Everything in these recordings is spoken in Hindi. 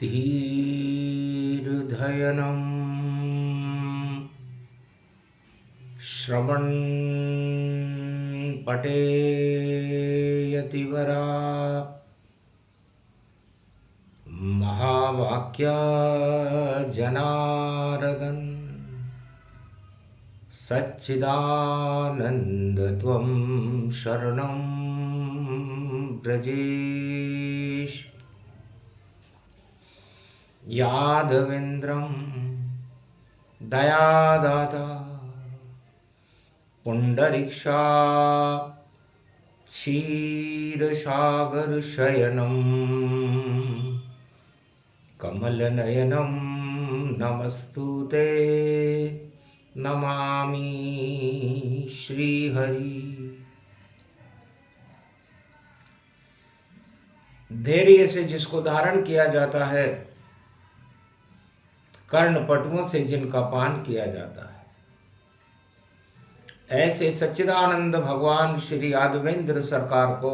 धीर्धयनं श्रवन् पठेयतिवरा महावाक्या जनार्दन सच्चिदानंद त्वं शरणं ब्रजेश यादवेन्द्रं दयादाता पुंडरीक्षा क्षीरसागरशयनं कमलनयनं नमस्तुते नमामि श्रीहरि। धैर्य से जिसको धारण किया जाता है, कर्णपटुओं से जिनका पान किया जाता है, ऐसे सच्चिदानंद भगवान श्री यादवेंद्र सरकार को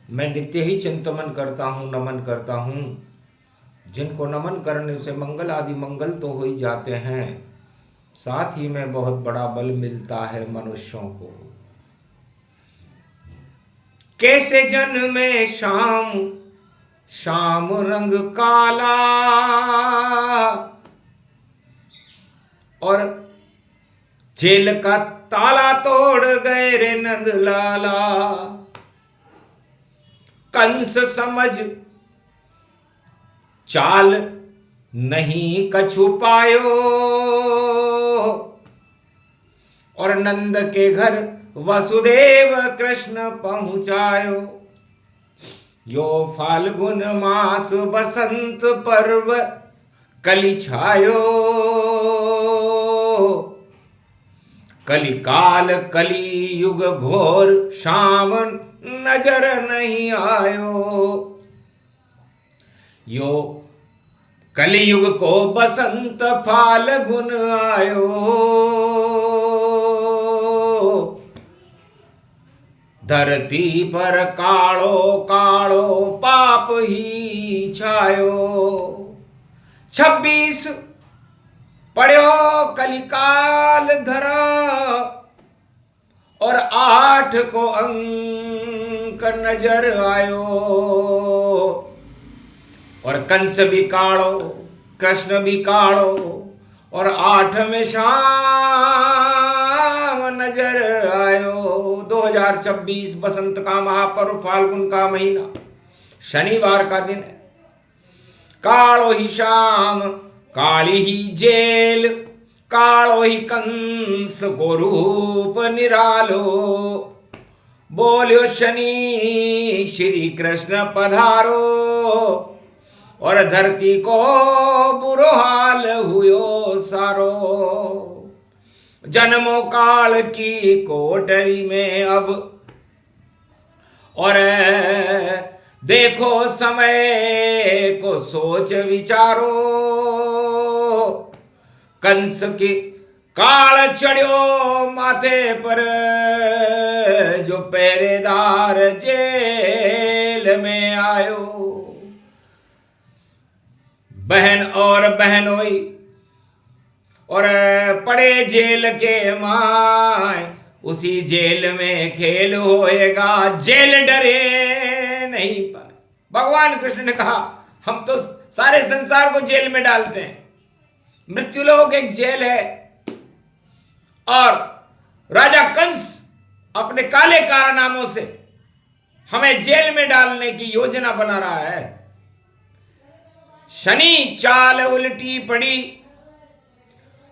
मैं नित्य ही चिंतन करता हूँ, नमन करता हूँ। जिनको नमन करने से मंगल आदि मंगल तो हो ही जाते हैं, साथ ही में बहुत बड़ा बल मिलता है मनुष्यों को। कैसे जन्मे शाम शाम रंग काला, और जेल का ताला तोड़ गए रे नंदलाला। कंस समझ चाल नहीं कछु पायो, और नंद के घर वसुदेव कृष्ण पहुंचायो। यो फाल्गुन मास बसंत पर्व कलि छायो, कलि काल कलि युग घोर शाम नजर नहीं आयो। यो कलियुग को बसंत फाल्गुन आयो, धरती पर कालो कालो पाप ही छायो। 26 पढ़ो कलिकाल धरा, और 8 को अंक नजर आयो। और कंस भी कालो, कृष्ण भी कालो, और 8 में शाम नजर आयो। 2026 बसंत का महापर्व, फाल्गुन का महीना, शनिवार का दिन है। कालो ही शाम काली ही जेल, कालो ही कंस को रूप निरालो। बोलियो शनि श्री कृष्ण पधारो, और धरती को बुरो हाल हुयो सारो। जन्मों काल की कोठरी में अब, और देखो समय को सोच विचारो। कंस के काल चढ़्यो माथे पर, जो पहरेदार जेल में आयो। बहन और बहनोई और पड़े जेल के माय, उसी जेल में खेल होएगा, जेल डरे नहीं पाए। भगवान कृष्ण ने कहा, हम तो सारे संसार को जेल में डालते हैं। मृत्युलोक एक जेल है, और राजा कंस अपने काले कारनामों से हमें जेल में डालने की योजना बना रहा है। शनि चाल उल्टी पड़ी,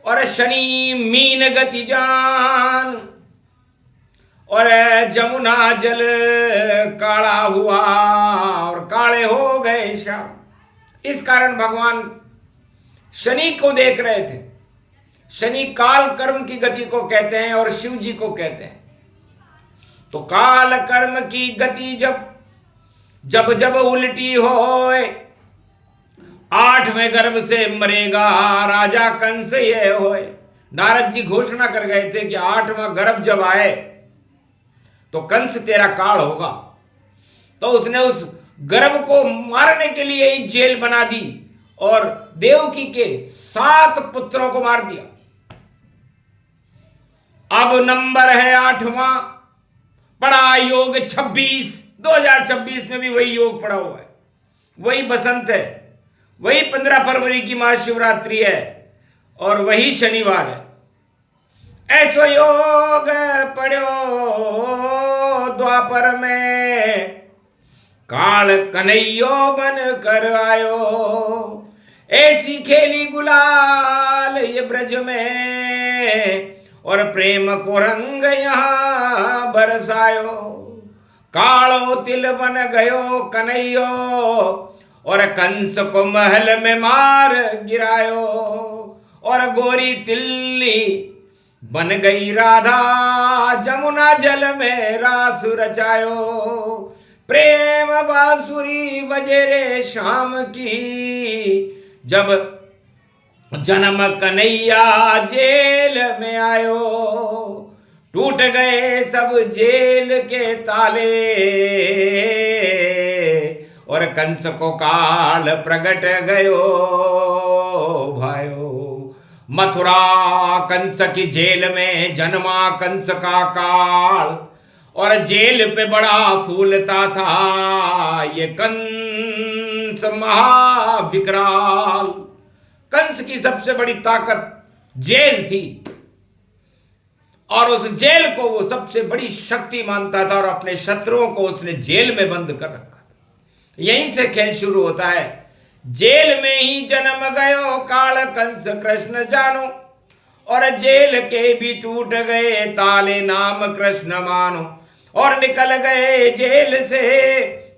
और शनि मीन गति जान, और जमुना जल काला हुआ, और काले हो गए श्याम। इस कारण भगवान शनि को देख रहे थे। शनि काल कर्म की गति को कहते हैं, और शिव जी को कहते हैं। तो काल कर्म की गति जब जब उल्टी होए, 8वें गर्भ से मरेगा राजा कंस ये होए। नारद जी घोषणा कर गए थे कि 8वां गर्भ जब आए तो कंस तेरा काल होगा। तो उसने उस गर्भ को मारने के लिए ही जेल बना दी और देवकी के 7 पुत्रों को मार दिया। अब नंबर है 8वां, पड़ा योग 26। 2026 में भी वही योग पड़ा हुआ है, वही बसंत है, वही 15 फरवरी की महाशिवरात्रि है और वही शनिवार है। ऐसो योग पड़ो द्वापर में, काल कन्हैयो बन कर आयो। ऐसी खेली गुलाल ये ब्रज में और प्रेम को रंग यहाँ बरसायो। कालो तिल बन गयो कन्हैयो और कंस को महल में मार गिरायो। और गोरी तिल्ली बन गई राधा, जमुना जल में रास रचायो। प्रेम बांसुरी बजे रे शाम की, जब जन्म कन्हैया जेल में आयो। टूट गए सब जेल के ताले और कंस को काल प्रगट गयो भायो। मथुरा कंस की जेल में जन्मा कंस का काल और जेल पे बड़ा फूलता था ये कंस महाविकराल। कंस की सबसे बड़ी ताकत जेल थी और उस जेल को वो सबसे बड़ी शक्ति मानता था और अपने शत्रुओं को उसने जेल में बंद कर रखा था। यहीं से खेल शुरू होता है। जेल में ही जन्म गयो काल कंस कृष्ण जानो और जेल के भी टूट गए ताले नाम कृष्ण मानो। और निकल गए जेल से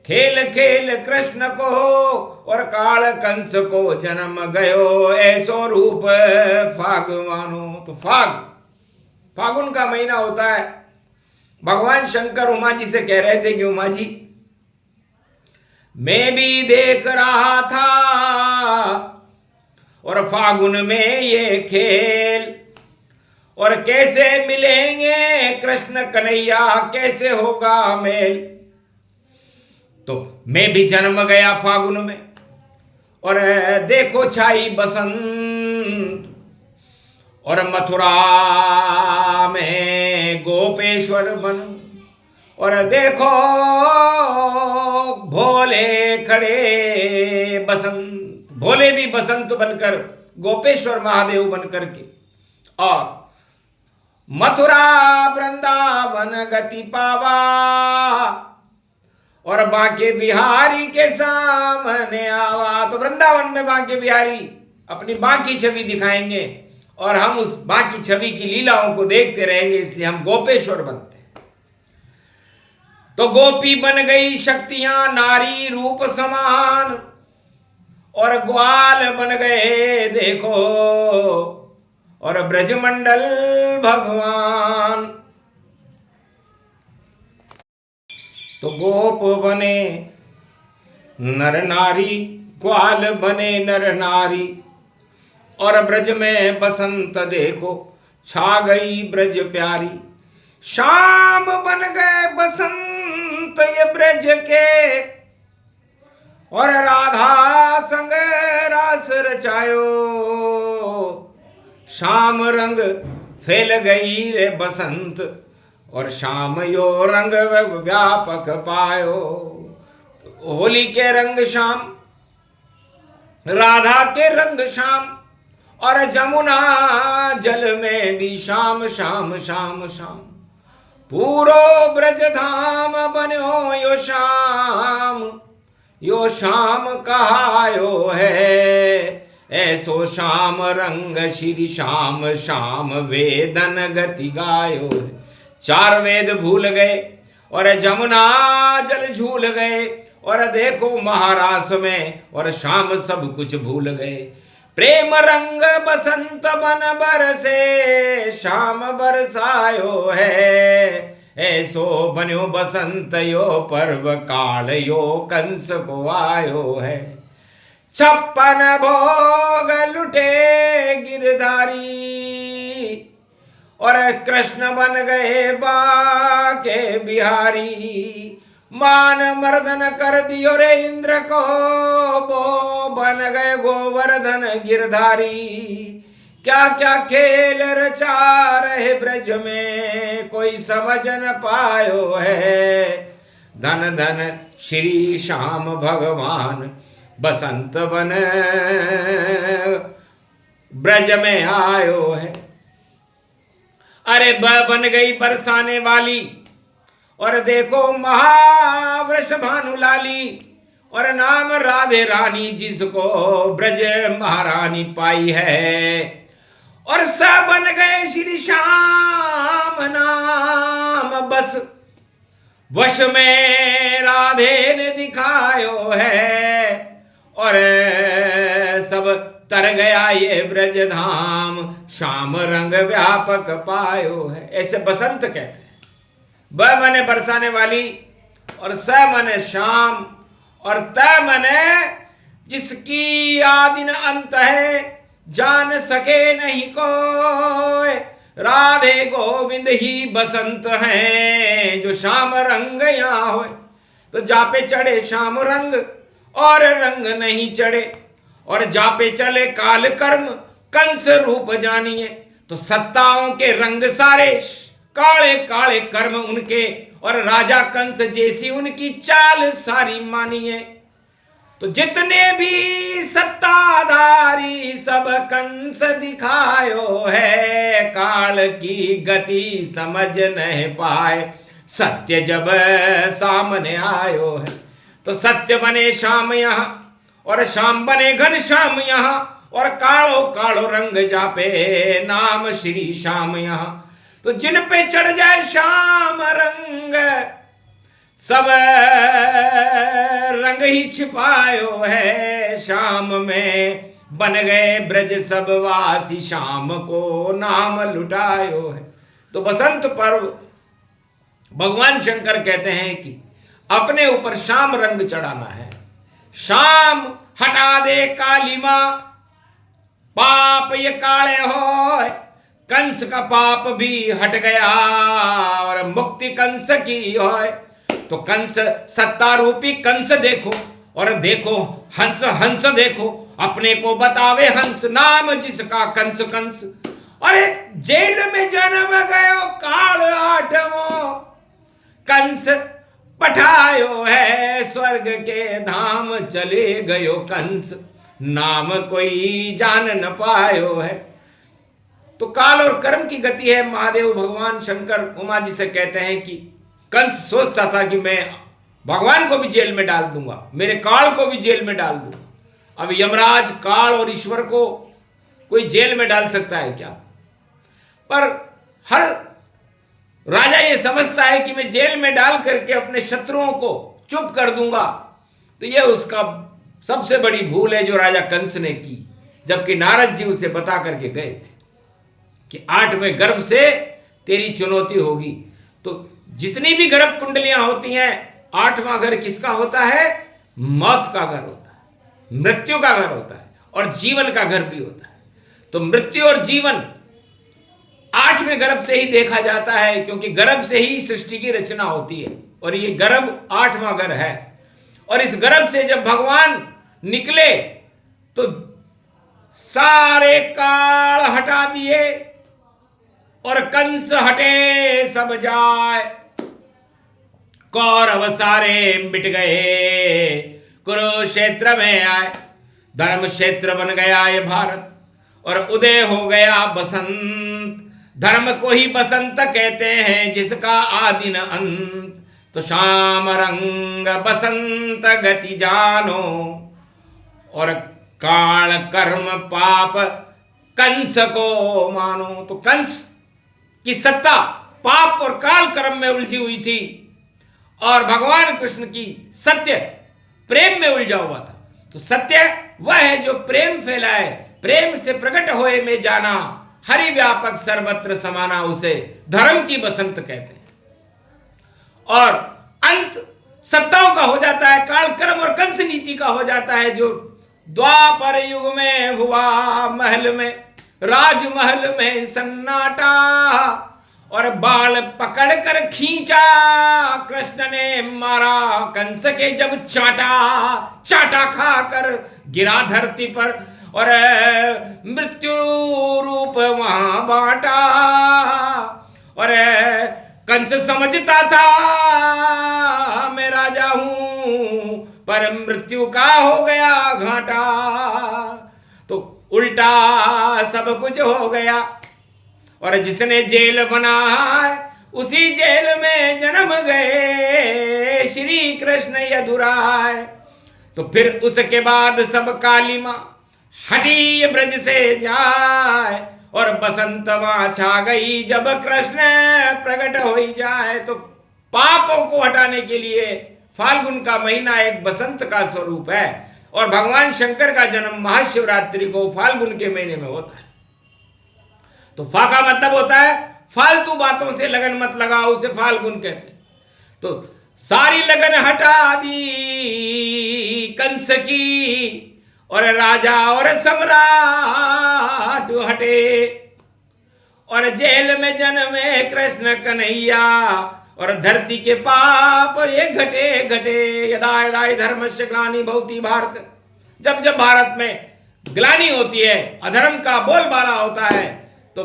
खेल खेल कृष्ण को और काल कंस को जन्म गयो ऐसो रूप फागवानो। तो फागुन का महीना होता है। भगवान शंकर उमा जी से कह रहे थे कि उमा जी मैं भी देख रहा था और फागुन में ये खेल और कैसे मिलेंगे कृष्ण कन्हैया, कैसे होगा मेल। तो मैं भी जन्म गया फागुन में और देखो छाई बसंत और मथुरा में गोपेश्वर बन और देखो भोले खड़े बसंत, भोले भी बसंत बनकर गोपेश्वर महादेव बनकर के। और मथुरा वृंदावन गति पावा और बांके बिहारी के सामने आवा। तो वृंदावन में बांके बिहारी अपनी बांकी छवि दिखाएंगे और हम उस बांकी छवि की लीलाओं को देखते रहेंगे, इसलिए हम गोपेश्वर बनते हैं। तो गोपी बन गई शक्तियां नारी रूप समान और ग्वाल बन गए देखो और ब्रजमंडल भगवान। तो गोप बने नर नारी, ग्वाल बने नर नारी और ब्रज में बसंत देखो छा गई ब्रज प्यारी। शाम बन गए बसंत ये ब्रज के और राधा संग रास रचायो। शाम रंग फैल गई रे बसंत और शाम यो रंग व्यापक पायो। होली के रंग शाम, राधा के रंग शाम और जमुना जल में भी शाम शाम शाम शाम। पूरो ब्रज धाम बन्यो यो शाम कहायो है। ऐसो शाम रंग श्री श्याम श्याम वेदन गति गायो। 4 वेद भूल गए और जमुना जल झूल गए और देखो महारास में और शाम सब कुछ भूल गए। प्रेम रंग बसंत बन बरसे शाम बरसायो है। ऐसो बन्यो बसंत यो पर्व काल यो कंस को आयो है। 56 भोग लुटे गिरधारी और कृष्ण बन गए बांके बिहारी। मान मर्दन कर दियो रे इंद्र को, वो बन गए गोवर्धन गिरधारी। क्या क्या खेल रचा रहे ब्रज में, कोई समझ न पायो है। धन धन श्री श्याम भगवान बसंत बन ब्रज में आयो है। अरे बन गई बरसाने वाली, और देखो महावृष भानुलाली, और नाम राधे रानी जिसको ब्रज महारानी पाई है। और सब बन गए श्री श्याम नाम बस, वश में राधे ने दिखायो है। और सब तर गया ये ब्रज धाम, श्याम रंग व्यापक पायो है। ऐसे बसंत कहते हैं। ब मने बरसाने वाली, और स मने श्याम, और त मने जिसकी आदि न अंत है, जान सके नहीं कोई। राधे गोविंद ही बसंत हैं, जो श्याम रंग यहाँ होए। तो जापे चढ़े श्याम रंग, और रंग नहीं चढ़े, और जापे चले काल कर्म कंस रूप जानिए। तो सत्ताओं के रंग सारे, काले काले कर्म उनके, और राजा कंस जैसी उनकी चाल सारी मानिए। तो जितने भी सत्ताधारी सब कंस दिखायो है, काल की गति समझ नहीं पाए, सत्य जब सामने आयो है। तो सत्य बने श्याम यहाँ, और श्याम बने घन श्याम यहाँ, और कालो कालो रंग जापे नाम श्री श्याम यहाँ। तो जिन पे चढ़ जाए श्याम रंग, सब रंग ही छिपायो है। श्याम में बन गए ब्रज सब वासी, श्याम को नाम लुटायो है। तो बसंत पर्व भगवान शंकर कहते हैं कि अपने ऊपर श्याम रंग चढ़ाना है। श्याम हटा दे काली मां, पाप ये काले हो। कंस का पाप भी हट गया, और मुक्ति कंस की होय। तो कंस सत्ता रूपी कंस देखो, और देखो हंस हंस देखो, अपने को बतावे हंस, नाम जिसका कंस कंस। अरे जेल में जन्म गयो काल आठवो, कंस पठायो है स्वर्ग के धाम। चले गयो कंस, नाम कोई जान न पायो है। तो काल और कर्म की गति है। महादेव भगवान शंकर उमा जी से कहते हैं कि कंस सोचता था कि मैं भगवान को भी जेल में डाल दूंगा, मेरे काल को भी जेल में डाल दूंगा। अब यमराज काल और ईश्वर को कोई जेल में डाल सकता है क्या? पर हर राजा ये समझता है कि मैं जेल में डाल करके अपने शत्रुओं को चुप कर दूंगा। तो यह उसका सबसे बड़ी भूल है जो राजा कंस ने की। जबकि नारद जी उसे बता करके गए थे कि 8वें गर्भ से तेरी चुनौती होगी। तो जितनी भी गर्भ कुंडलियां होती हैं, 8वां घर किसका होता है? मौत का घर होता है, मृत्यु का घर होता है, और जीवन का घर भी होता है। तो मृत्यु और जीवन 8वें गर्भ से ही देखा जाता है, क्योंकि गर्भ से ही सृष्टि की रचना होती है, और ये गर्भ 8वां घर है। और इस गर्भ से जब भगवान निकले तो सारे काल हटा दिए, और कंस हटे सब जाए। कौरव सारे मिट गए, कुरुक्षेत्र में आए, धर्म क्षेत्र बन गया ये भारत, और उदय हो गया बसंत। धर्म को ही बसंत कहते हैं, जिसका आदि न अंत। तो श्याम रंग बसंत गति जानो, और काल कर्म पाप कंस को मानो। तो कंस की सत्ता पाप और काल कर्म में उलझी हुई थी, और भगवान कृष्ण की सत्य प्रेम में उलझा हुआ था। तो सत्य वह है जो प्रेम फैलाए, प्रेम से प्रकट होए में जाना, हरि व्यापक सर्वत्र समाना, उसे धर्म की बसंत कहते हैं। और अंत सत्ताओं का हो जाता है, काल कर्म और कंस नीति का हो जाता है, जो द्वापर युग में हुआ महल में, राजमहल में सन्नाटा, और बाल पकड़ कर खींचा, कृष्ण ने मारा कंस के जब चाटा, चाटा खाकर गिरा धरती पर और मृत्यु रूप वहां बांटा। और कंस समझता था मैं राजा हूं, पर मृत्यु का हो गया घाटा। तो उल्टा सब कुछ हो गया और जिसने जेल बनाया उसी जेल में जन्म गए श्री कृष्ण यदुराय। तो फिर उसके बाद सब कालिमा हटी ब्रज से जाए और बसंत वहां छा गई जब कृष्ण प्रकट हो ही जाए। तो पापों को हटाने के लिए फाल्गुन का महीना एक बसंत का स्वरूप है और भगवान शंकर का जन्म महाशिवरात्रि को फाल्गुन के महीने में होता है। तो फा का मतलब होता है फालतू बातों से लगन मत लगाओ, उसे फाल्गुन कहते हैं। तो सारी लगन हटा दी कंस की और राजा और सम्राट हटे और जेल में जन्मे कृष्ण कन्हैया और धरती के पाप ये घटे घटे। यदा यदा धर्मस्य ग्लानि भवति भारत, जब जब भारत में ग्लानि होती है, अधर्म का बोलबाला होता है, तो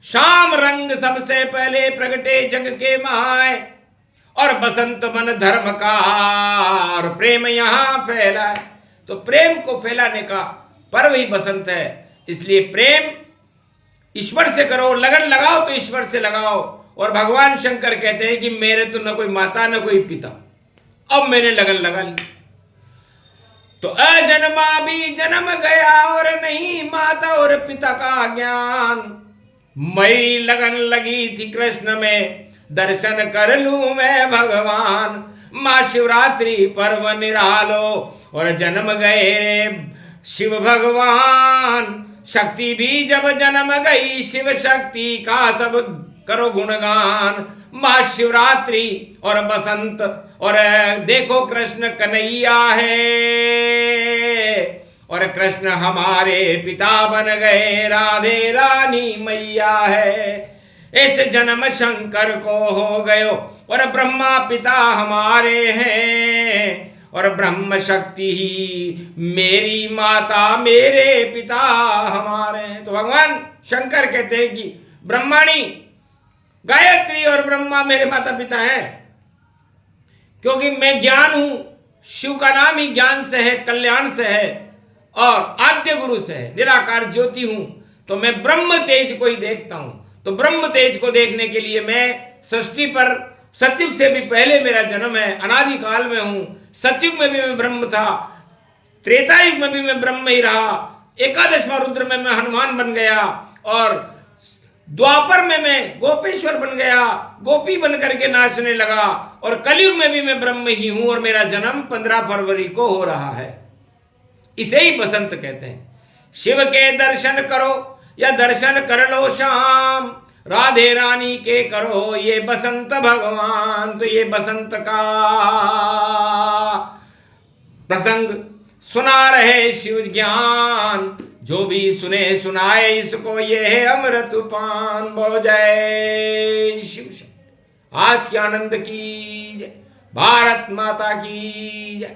शाम रंग सबसे पहले प्रगटे जग के माय और बसंत मन धर्म का और प्रेम यहां फैला। तो प्रेम को फैलाने का पर्व ही बसंत है। इसलिए प्रेम ईश्वर से करो, लगन लगाओ तो ईश्वर से लगाओ। और भगवान शंकर कहते हैं कि मेरे तो न कोई माता न कोई पिता, अब मैंने लगन लगा ली। तो अजन्मा भी जन्म गया और नहीं माता और पिता का ज्ञान। मेरी लगन लगी थी कृष्ण में, दर्शन कर लूं मैं भगवान। महाशिवरात्रि पर्व निरालो और जन्म गए शिव भगवान। शक्ति भी जब जन्म गई शिव शक्ति का सब करो गुणगान। महाशिवरात्रि और बसंत और देखो कृष्ण कन्हैया है और कृष्ण हमारे पिता बन गए, राधे रानी मैया है। ऐसे जन्म शंकर को हो गयो और ब्रह्मा पिता हमारे हैं और ब्रह्म शक्ति ही मेरी माता मेरे पिता हमारे हैं। तो भगवान शंकर कहते हैं कि ब्रह्माणी गायत्री और ब्रह्मा मेरे माता पिता हैं, क्योंकि मैं ज्ञान हूं। शिव का नाम ही ज्ञान से है, कल्याण से है और आद्य गुरु से है, निराकार ज्योति हूं। तो मैं ब्रह्म तेज को ही देखता हूं। तो ब्रह्म तेज को देखने के लिए मैं सृष्टि पर सतयुग से भी पहले मेरा जन्म है, अनादि काल में हूं। सतयुग में भी मैं ब्रह्म था, त्रेता युग में भी मैं ब्रह्म ही रहा, एकादशवां रुद्र में मैं हनुमान बन गया और द्वापर में मैं गोपेश्वर बन गया, गोपी बन करके नाचने लगा और कलयुग में भी मैं ब्रह्म ही हूं और मेरा जन्म 15 फरवरी को हो रहा है। इसे ही बसंत कहते हैं। शिव के दर्शन करो या दर्शन कर लो शाम, राधे रानी के करो ये बसंत भगवान। तो ये बसंत का प्रसंग सुना रहे शिव ज्ञान, जो भी सुने सुनाए इसको ये है अमृत पान। बोलो जय शिव शक्ति। आज के आनंद की जय, भारत माता की जय।